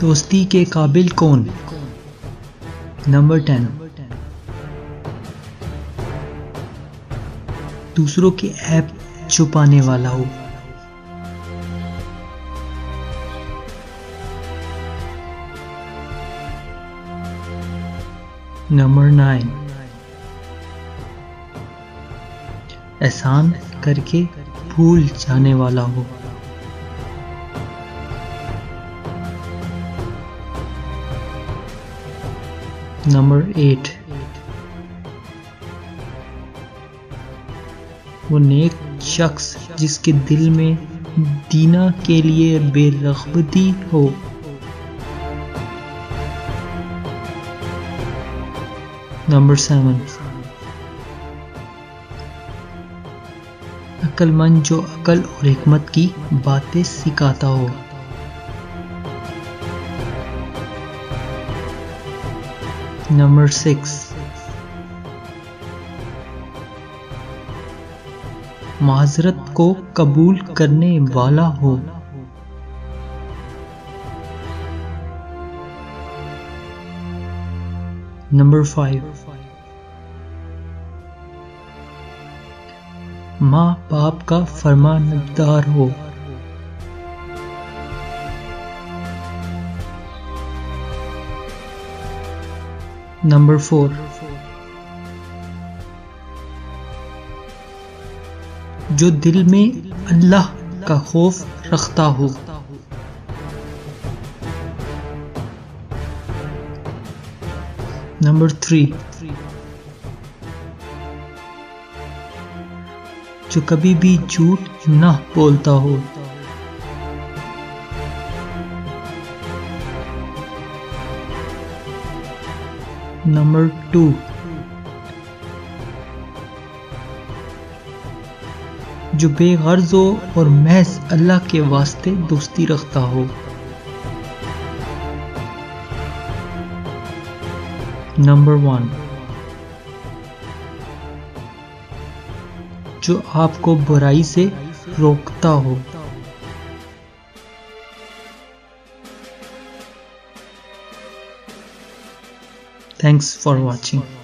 دوستی کے قابل کون؟ نمبر 10، دوسروں کے عیب چھپانے والا ہو۔ نمبر 9، احسان کر کے بھول جانے والا ہو۔ نمبر 8، وہ نیک شخص جس کے دل میں دینا کے لیے بے رغبتی ہو۔ نمبر 7، عقل مند جو عقل اور حکمت کی باتیں سکھاتا ہو۔ نمبر 6، معذرت کو قبول کرنے والا ہو۔ نمبر 5، ماں باپ کا فرمانبردار ہو۔ نمبر 4، جو دل میں اللہ کا خوف رکھتا ہو۔ نمبر 3، جو کبھی بھی جھوٹ نہ بولتا ہو۔ نمبر 2، جو بے غرض ہو اور محض اللہ کے واسطے دوستی رکھتا ہو۔ نمبر 1، جو آپ کو برائی سے روکتا ہو۔ Thanks for watching.